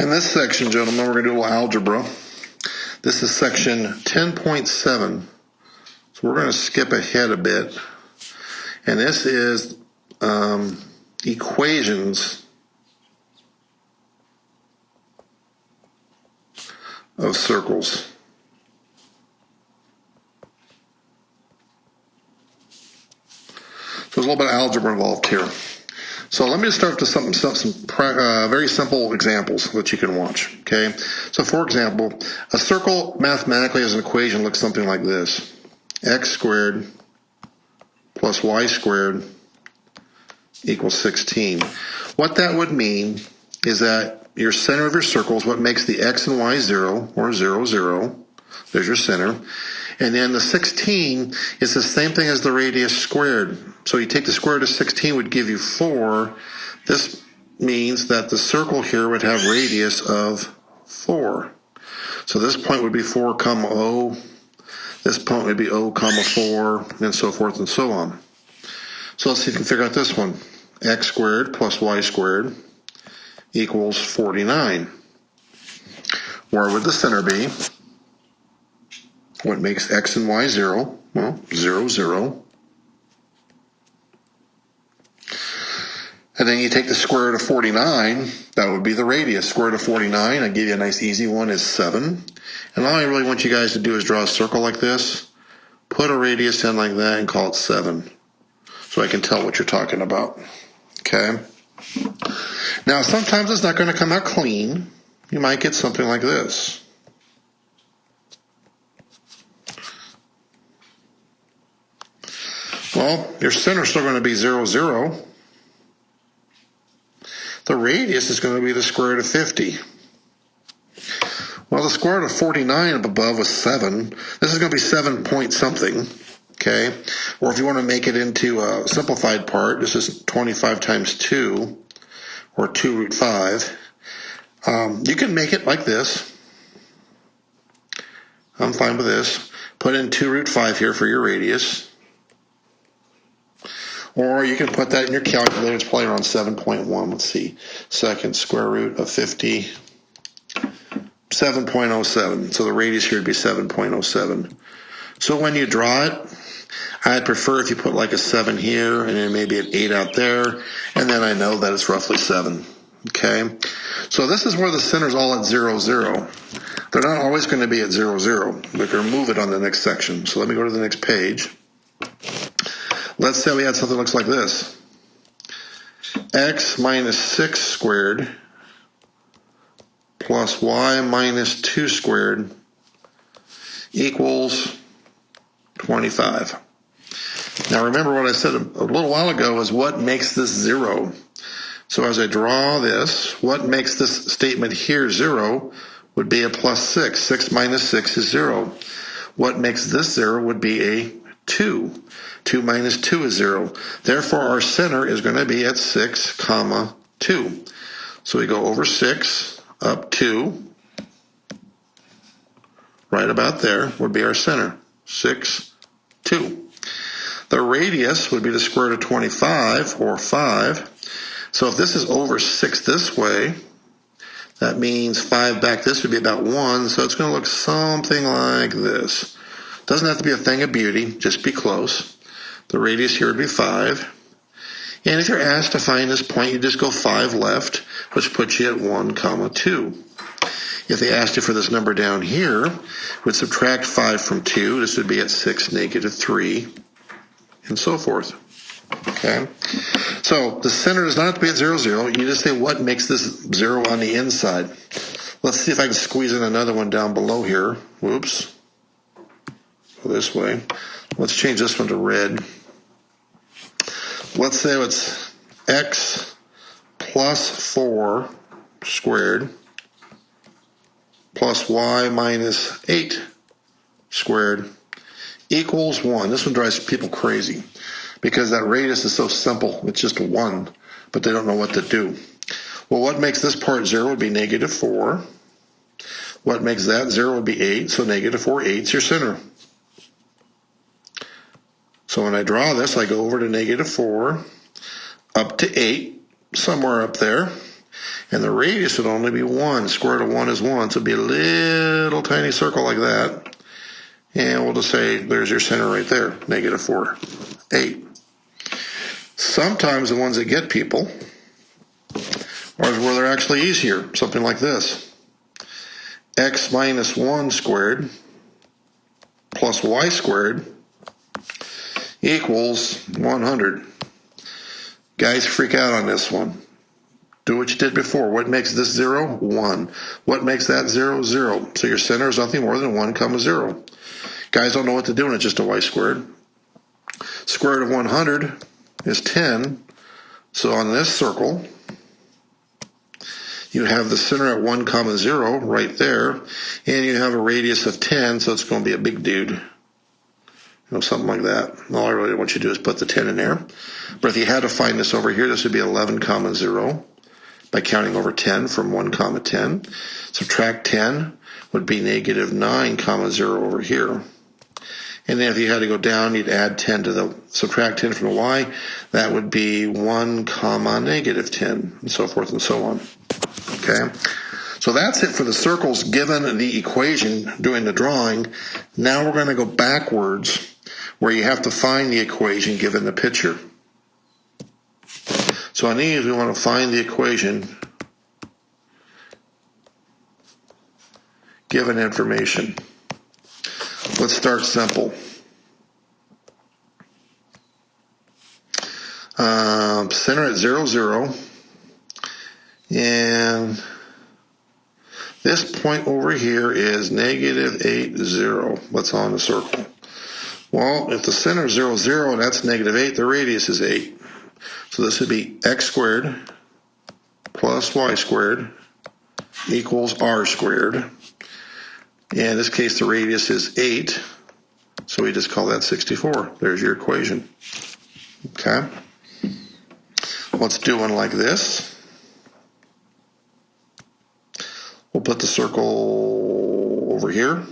In this section, gentlemen, we're going to do a little algebra. This is section 10.7. So we're going to skip ahead a bit. And this is equations of circles. So there's a little bit of algebra involved here. So let me just start with some very simple examples that you can watch, okay? So for example, a circle mathematically as an equation looks something like this. X squared plus y squared equals 16. What that would mean is that your center of your circle is what makes the x and y 0, or 0, 0. There's your center. And then the 16 is the same thing as the radius squared. So you take the square root of 16 would give you 4. This means that the circle here would have radius of 4. So this point would be 4 comma O. This point would be O comma 4, and so forth and so on. So let's see if you can figure out this one. X squared plus y squared equals 49. Where would the center be? What makes x and y 0? Well, 0, 0. And then you take the square root of 49, that would be the radius. Square root of 49, I give you a nice easy one, is 7. And all I really want you guys to do is draw a circle like this, put a radius in like that, and call it 7. So I can tell what you're talking about. Okay? Now, sometimes it's not going to come out clean. You might get something like this. Well, your center is still going to be 0, 0. The radius is going to be the square root of 50. Well, the square root of 49 up above was 7. This is going to be 7 point something, okay? Or if you want to make it into a simplified part, this is 25 times 2, or 2 root 5. You can make it like this. I'm fine with this. Put in 2 root 5 here for your radius. Or you can put that in your calculator. It's probably around 7.1. Let's see. Second square root of 50. 7.07. So the radius here would be 7.07. So when you draw it, I'd prefer if you put like a 7 here and then maybe an 8 out there. And then I know that it's roughly 7. Okay? So this is where the center's all at 0, 0. They're not always going to be at 0, 0. We're going to move it on the next section. So let me go to the next page. Let's say we had something that looks like this. X minus 6 squared plus y minus 2 squared equals 25. Now remember what I said a little while ago is what makes this 0. So as I draw this, what makes this statement here 0 would be a plus 6. 6 minus 6 is 0. What makes this 0 would be a 2. 2 minus 2 is 0. Therefore, our center is going to be at 6, comma 2. So we go over 6, up 2. Right about there would be our center. 6, 2. The radius would be the square root of 25, or 5. So if this is over 6 this way, that means 5 back this would be about 1. So it's going to look something like this. Doesn't have to be a thing of beauty, just be close. The radius here would be 5. And if you're asked to find this point, you just go 5 left, which puts you at 1, comma 2. If they asked you for this number down here, we'd subtract 5 from 2. This would be at 6, negative 3, and so forth. Okay? So the center does not have to be at 0, 0. You just say what makes this 0 on the inside. Let's see if I can squeeze in another one down below here. Whoops. Go this way. Let's change this one to red. Let's say it's x plus 4 squared plus y minus 8 squared equals 1. This one drives people crazy because that radius is so simple. It's just 1, but they don't know what to do. Well, what makes this part 0 would be negative 4. What makes that 0 would be 8, so negative 4, 8 is your center. So when I draw this, I go over to negative 4, up to 8, somewhere up there. And the radius would only be 1. Square root of 1 is 1. So it'd be a little tiny circle like that. And we'll just say there's your center right there, negative 4, 8. Sometimes the ones that get people are where they're actually easier, something like this. X minus 1 squared plus y squared equals 100. Guys, freak out on this one. Do what you did before. What makes this 0? 1. What makes that 0? 0. So your center is nothing more than 1 comma 0. Guys don't know what to do, and it's just a y squared. Square root of 100 is 10. So on this circle, you have the center at 1 comma 0 right there, and you have a radius of 10, so it's going to be a big dude. Something like that. All I really want you to do is put the 10 in there. But if you had to find this over here, this would be 11 comma 0 by counting over 10 from 1 comma 10. Subtract 10 would be negative 9 comma 0 over here. And then if you had to go down, you'd add 10 to the, subtract 10 from the y. That would be 1 comma negative 10, and so forth and so on. Okay? So that's it for the circles given the equation doing the drawing. Now we're going to go backwards where you have to find the equation given the picture. So on these, we want to find the equation given information. Let's start simple. Center at 0, 0. And this point over here is negative 8, 0. What's on the circle? Well, if the center is 0, 0, and that's negative 8, the radius is 8. So this would be x squared plus y squared equals r squared. And in this case, the radius is 8. So we just call that 64. There's your equation. Okay? Let's do one like this. We'll put the circle over here.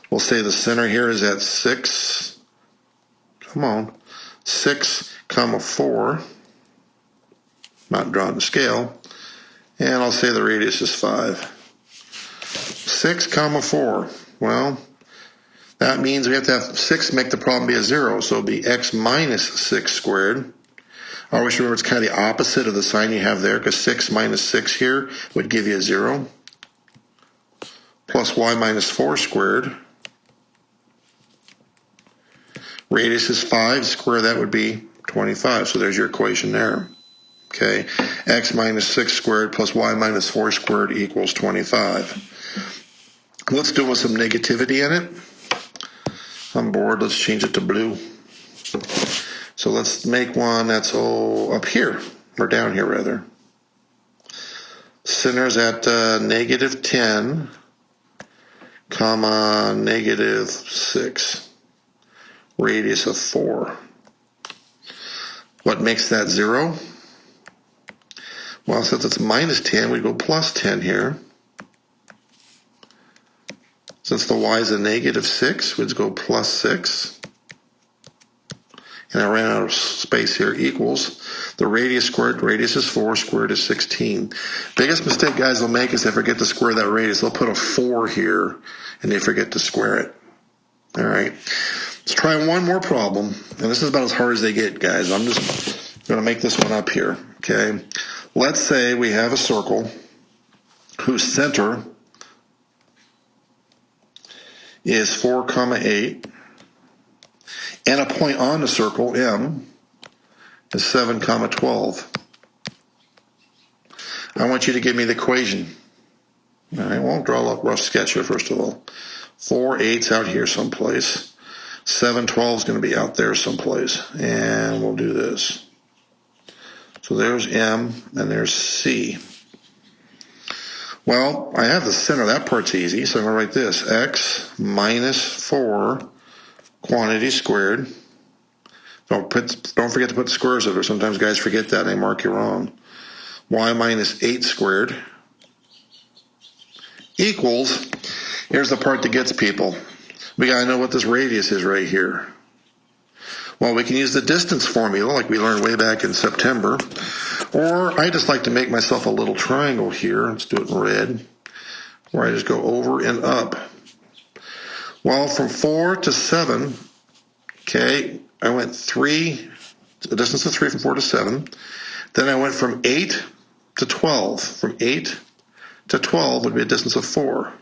We'll say the center here is at 6. Come on. 6 comma 4. Not drawing the scale. And I'll say the radius is 5. 6 comma 4. Well, that means we have to have 6 to make the problem be a 0. So it'll be x minus 6 squared. I always remember it's kind of the opposite of the sign you have there, because 6 minus 6 here would give you a 0. Plus y minus 4 squared. Radius is 5. Square that would be 25. So there's your equation there. Okay. X minus 6 squared plus y minus 4 squared equals 25. Let's do with some negativity in it. I'm bored. Let's change it to blue. So let's make one that's up here, or down here rather. Center's at negative 10, comma negative 6. Radius of 4. What makes that 0? Well, since it's minus 10, we go plus 10 here. Since the y is a negative 6, we'd go plus 6. And I ran out of space here, equals the radius squared. Radius is 4, squared is 16. Biggest mistake guys will make is they forget to square that radius. They'll put a 4 here, and they forget to square it. All right. Let's try one more problem. And this is about as hard as they get, guys. I'm just going to make this one up here, okay? Let's say we have a circle whose center is 4, comma 8. And a point on the circle, M, is 7, comma 12. I want you to give me the equation. All right, well, draw a rough sketch here first of all. 4, 8's out here someplace. 7, 12 is going to be out there someplace. And we'll do this. So there's M, and there's C. Well, I have the center. That part's easy, so I'm going to write this. X minus 4 quantity squared. Don't forget to put the squares over. Sometimes guys forget that and they mark you wrong. Y minus 8 squared equals, here's the part that gets people. We got to know what this radius is right here. Well, we can use the distance formula like we learned way back in September, Or I just like to make myself a little triangle here. Let's do it in red, where I just go over and up. Well, from 4 to 7, okay, I went 3, a distance of 3 from 4 to 7. Then I went from 8 to 12. From 8 to 12 would be a distance of 4.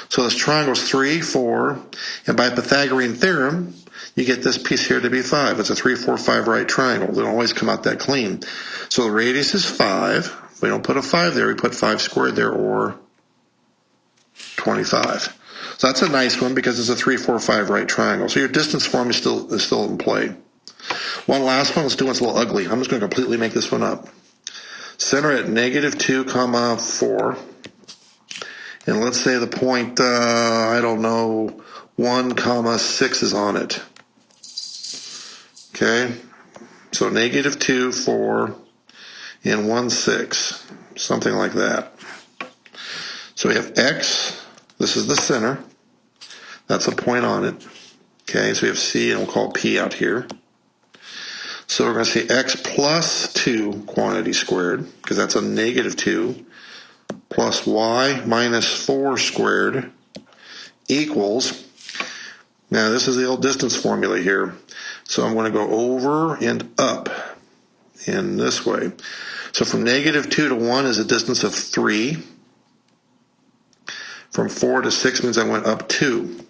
So this triangle is 3, 4, and by Pythagorean theorem, you get this piece here to be 5. It's a 3, 4, 5 right triangle. They don't always come out that clean. So the radius is 5. We don't put a 5 there. We put 5 squared there, or 25. So that's a nice one because it's a 3, 4, 5 right triangle. So your distance form is still in play. One last one. Let's do one's a little ugly. I'm just going to completely make this one up. Center at -2, 4. And let's say the point, I don't know, 1, 6 is on it. Okay, so -2, 4, and 1, 6, something like that. So we have x, this is the center, that's a point on it. Okay, so we have C, and we'll call P out here. So we're going to say x plus 2 quantity squared, because that's a -2, plus y minus 4 squared equals, now this is the old distance formula here, so I'm going to go over and up in this way. So from -2 to 1 is a distance of 3. From 4 to 6 means I went up 2.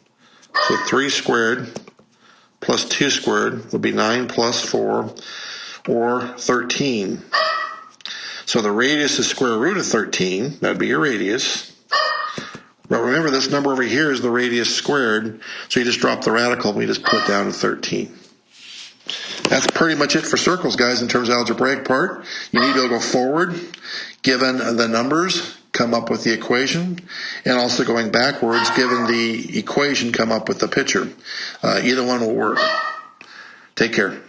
So 3 squared plus 2 squared would be 9 plus 4, or 13. So the radius is square root of 13. That would be your radius. But remember, this number over here is the radius squared, so you just drop the radical and we just put down to 13. That's pretty much it for circles, guys, in terms of algebraic part. You need to go forward, given the numbers, come up with the equation, and also going backwards, given the equation, come up with the picture. Either one will work. Take care.